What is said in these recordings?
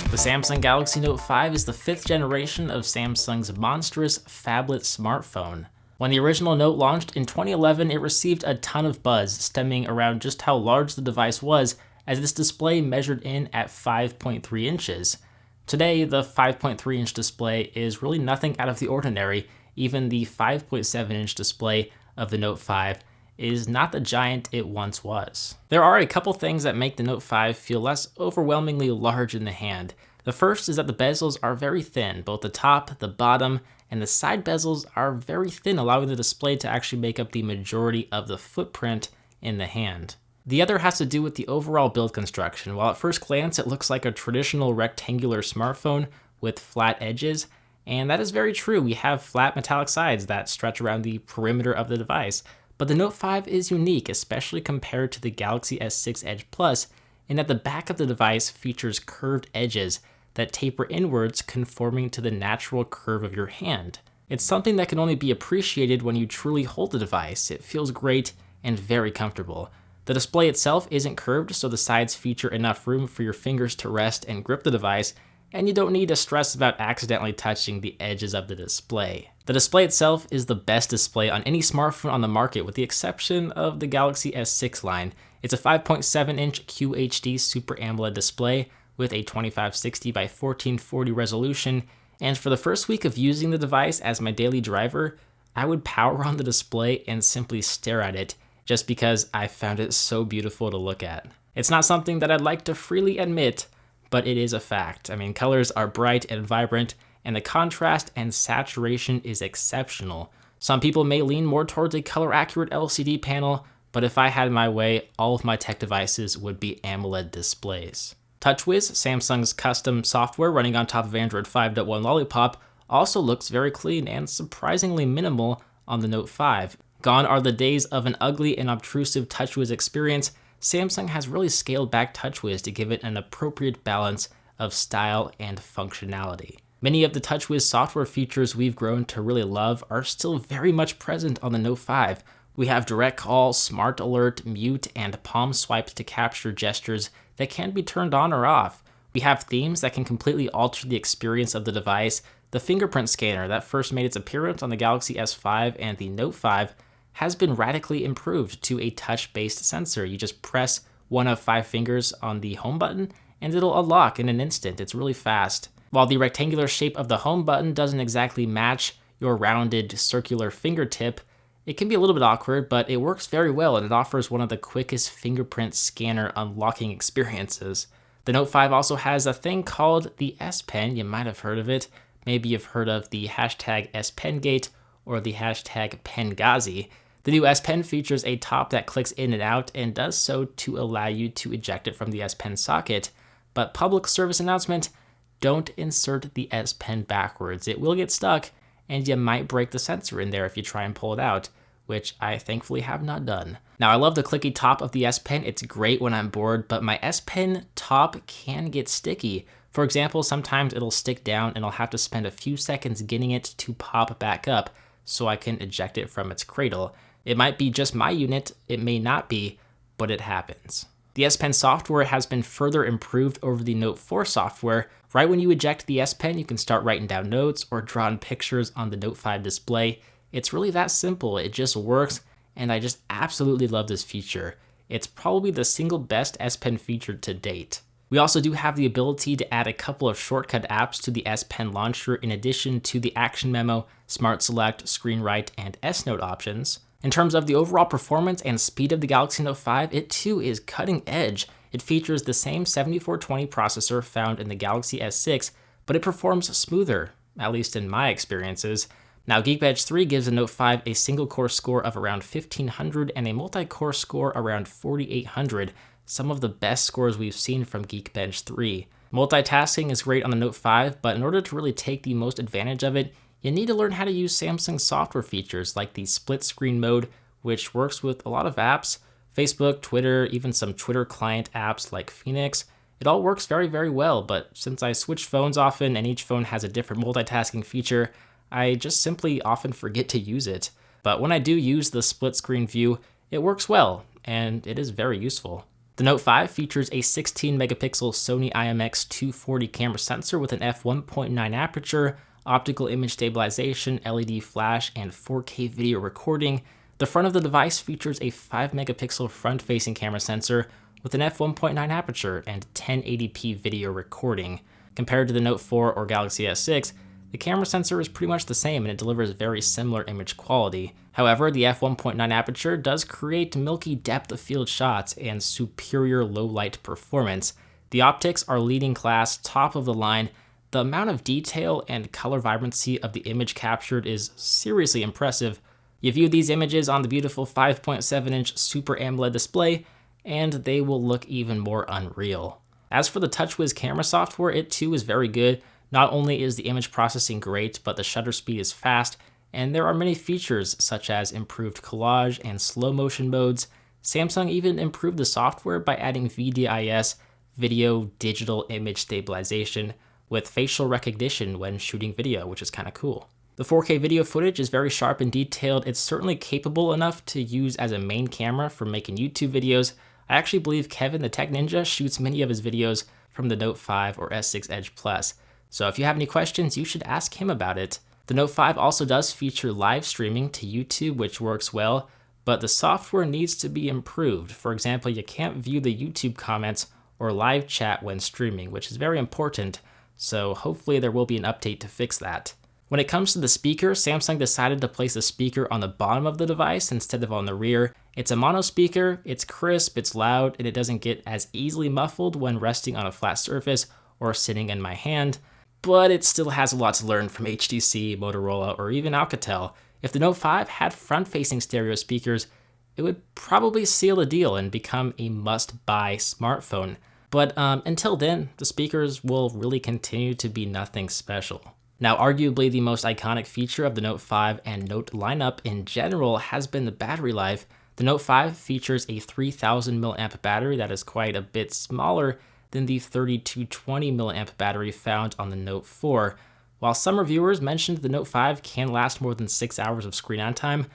The Samsung Galaxy Note 5 is the 5th generation of Samsung's monstrous phablet smartphone. When the original Note launched in 2011, it received a ton of buzz, stemming around just how large the device was, as this display measured in at 5.3 inches. Today, the 5.3-inch display is really nothing out of the ordinary. Even the 5.7-inch display of the Note 5 is not the giant it once was. There are a couple things that make the Note 5 feel less overwhelmingly large in the hand. The first is that the bezels are very thin. Both the top, the bottom, and the side bezels are very thin, allowing the display to actually make up the majority of the footprint in the hand. The other has to do with the overall build construction. While at first glance it looks like a traditional rectangular smartphone with flat edges, and that is very true. We have flat metallic sides that stretch around the perimeter of the device. But the Note 5 is unique, especially compared to the Galaxy S6 Edge Plus, in that the back of the device features curved edges that taper inwards, conforming to the natural curve of your hand. It's something that can only be appreciated when you truly hold the device. It feels great and very comfortable. The display itself isn't curved, so the sides feature enough room for your fingers to rest and grip the device, and you don't need to stress about accidentally touching the edges of the display. The display itself is the best display on any smartphone on the market, with the exception of the Galaxy S6 line. It's a 5.7-inch QHD Super AMOLED display with a 2560 by 1440 resolution, and for the first week of using the device as my daily driver, I would power on the display and simply stare at it, just because I found it so beautiful to look at. It's not something that I'd like to freely admit, but it is a fact. I mean, colors are bright and vibrant, and the contrast and saturation is exceptional. Some people may lean more towards a color-accurate LCD panel, but if I had my way, all of my tech devices would be AMOLED displays. Touchwiz, Samsung's custom software running on top of Android 5.1 Lollipop, also looks very clean and surprisingly minimal on the Note 5. Gone are the days of an ugly and obtrusive Touchwiz experience. Samsung has really scaled back Touchwiz to give it an appropriate balance of style and functionality. Many of the Touchwiz software features we've grown to really love are still very much present on the Note 5. We have direct call, smart alert, mute, and palm swipes to capture gestures that can be turned on or off. We have themes that can completely alter the experience of the device. The Fingerprint Scanner that first made its appearance on the Galaxy S5 and the Note 5 has been radically improved to a touch-based sensor. You just press one of 5 fingers on the home button and it'll unlock in an instant. It's really fast. While the rectangular shape of the home button doesn't exactly match your rounded circular fingertip, it can be a little bit awkward, but it works very well and it offers one of the quickest fingerprint scanner unlocking experiences. The Note 5 also has a thing called the S Pen. You might have heard of it. Maybe you've heard of the hashtag SPengate or the hashtag Pengazi. The new S Pen features a top that clicks in and out and does so to allow you to eject it from the S Pen socket. But public service announcement, don't insert the S Pen backwards. It will get stuck and you might break the sensor in there if you try and pull it out, which I thankfully have not done. Now, I love the clicky top of the S Pen. It's great when I'm bored, but my S Pen top can get sticky. For example, sometimes it'll stick down and I'll have to spend a few seconds getting it to pop back up so I can eject it from its cradle. It might be just my unit, it may not be, but it happens. The S Pen software has been further improved over the Note 4 software. Right when you eject the S Pen, you can start writing down notes or drawing pictures on the Note 5 display. It's really that simple, it just works, and I just absolutely love this feature. It's probably the single best S Pen feature to date. We also do have the ability to add a couple of shortcut apps to the S Pen launcher in addition to the Action Memo, Smart Select, Screen Write, and S Note options. In terms of the overall performance and speed of the Galaxy Note 5, it too is cutting edge. It features the same 7420 processor found in the Galaxy S6, but it performs smoother, at least in my experiences. Now, Geekbench 3 gives the Note 5 a single-core score of around 1500 and a multi-core score around 4800, some of the best scores we've seen from Geekbench 3. Multitasking is great on the Note 5, but in order to really take the most advantage of it, you need to learn how to use Samsung software features like the split screen mode, which works with a lot of apps, Facebook, Twitter, even some Twitter client apps like Phoenix. It all works very, very well, but since I switch phones often and each phone has a different multitasking feature, I just simply often forget to use it. But when I do use the split screen view, it works well, and it is very useful. The Note 5 features a 16 megapixel Sony IMX240 camera sensor with an f1.9 aperture, optical image stabilization, LED flash, and 4K video recording. The front of the device features a 5 megapixel front-facing camera sensor with an f1.9 aperture and 1080p video recording. Compared to the Note 4 or Galaxy S6, the camera sensor is pretty much the same and it delivers very similar image quality. However, the f1.9 aperture does create milky depth of field shots and superior low light performance. The optics are leading class, top of the line. The amount of detail and color vibrancy of the image captured is seriously impressive. You view these images on the beautiful 5.7-inch Super AMOLED display, and they will look even more unreal. As for the Touchwiz camera software, it too is very good. Not only is the image processing great, but the shutter speed is fast, and there are many features such as improved collage and slow motion modes. Samsung even improved the software by adding VDIS, Video Digital Image Stabilization, with facial recognition when shooting video, which is kind of cool. The 4K video footage is very sharp and detailed. It's certainly capable enough to use as a main camera for making YouTube videos. I actually believe Kevin the Tech Ninja shoots many of his videos from the Note 5 or S6 Edge Plus. So if you have any questions, you should ask him about it. The Note 5 also does feature live streaming to YouTube, which works well, but the software needs to be improved. For example, you can't view the YouTube comments or live chat when streaming, which is very important. So hopefully there will be an update to fix that. When it comes to the speaker, Samsung decided to place the speaker on the bottom of the device instead of on the rear. It's a mono speaker, it's crisp, it's loud, and it doesn't get as easily muffled when resting on a flat surface or sitting in my hand, but it still has a lot to learn from HTC, Motorola, or even Alcatel. If the Note 5 had front-facing stereo speakers, it would probably seal the deal and become a must-buy smartphone. But until then, the speakers will really continue to be nothing special. Now, arguably the most iconic feature of the Note 5 and Note lineup in general has been the battery life. The Note 5 features a 3000 mAh battery that is quite a bit smaller than the 3220 mAh battery found on the Note 4. While some reviewers mentioned the Note 5 can last more than 6 hours of screen on time,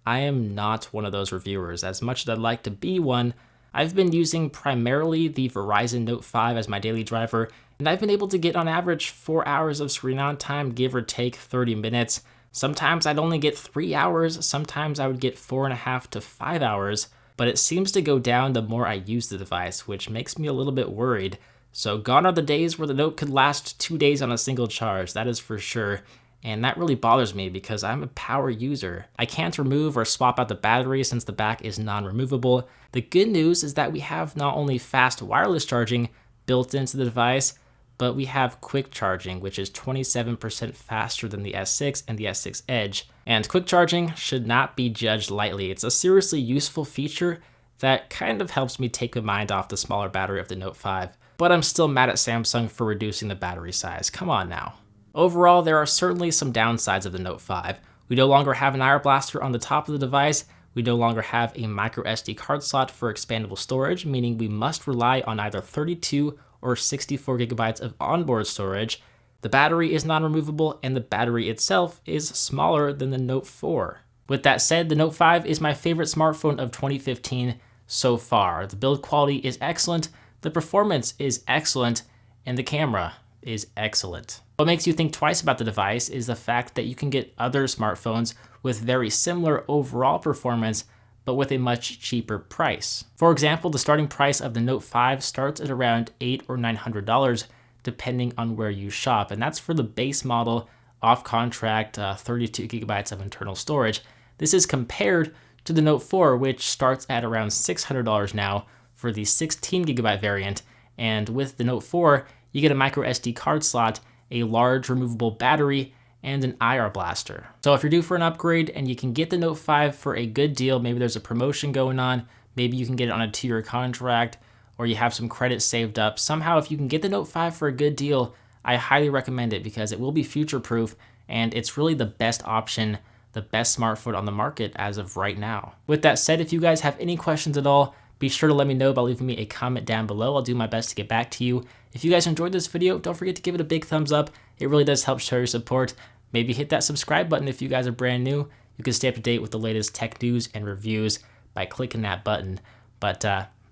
I am not one of those reviewers. As much as I'd like to be one, I've been using primarily the Verizon Note 5 as my daily driver, and I've been able to get on average 4 hours of screen on time, give or take 30 minutes. Sometimes I'd only get 3 hours, sometimes I would get 4.5 to 5 hours, but it seems to go down the more I use the device, which makes me a little bit worried. So gone are the days where the Note could last 2 days on a single charge, that is for sure. And that really bothers me because I'm a power user. I can't remove or swap out the battery since the back is non-removable. The good news is that we have not only fast wireless charging built into the device, but we have quick charging, which is 27% faster than the S6 and the S6 Edge. And quick charging should not be judged lightly. It's a seriously useful feature that kind of helps me take my mind off the smaller battery of the Note 5. But I'm still mad at Samsung for reducing the battery size. Come on now. Overall, there are certainly some downsides of the Note 5. We no longer have an IR blaster on the top of the device. We no longer have a micro SD card slot for expandable storage, meaning we must rely on either 32 or 64 gigabytes of onboard storage. The battery is non-removable, and the battery itself is smaller than the Note 4. With that said, the Note 5 is my favorite smartphone of 2015 so far. The build quality is excellent, the performance is excellent, and the camera is excellent. What makes you think twice about the device is the fact that you can get other smartphones with very similar overall performance, but with a much cheaper price. For example, the starting price of the Note 5 starts at around $800 or $900, depending on where you shop, and that's for the base model, off-contract, 32 gigabytes of internal storage. This is compared to the Note 4, which starts at around $600 now for the 16 gigabyte variant, and with the Note 4, you get a micro SD card slot, a large removable battery, and an IR blaster. So if you're due for an upgrade and you can get the Note 5 for a good deal, maybe there's a promotion going on, maybe you can get it on a 2-year contract, or you have some credit saved up. Somehow, if you can get the Note 5 for a good deal, I highly recommend it because it will be future-proof, and it's really the best option, the best smartphone on the market as of right now. With that said, if you guys have any questions at all, be sure to let me know by leaving me a comment down below. I'll do my best to get back to you. If you guys enjoyed this video, don't forget to give it a big thumbs up. It really does help show your support. Maybe hit that subscribe button if you guys are brand new. You can stay up to date with the latest tech news and reviews by clicking that button. But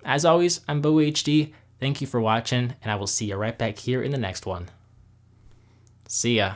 As always, I'm BoHD. Thank you for watching, and I will see you right back here in the next one. See ya.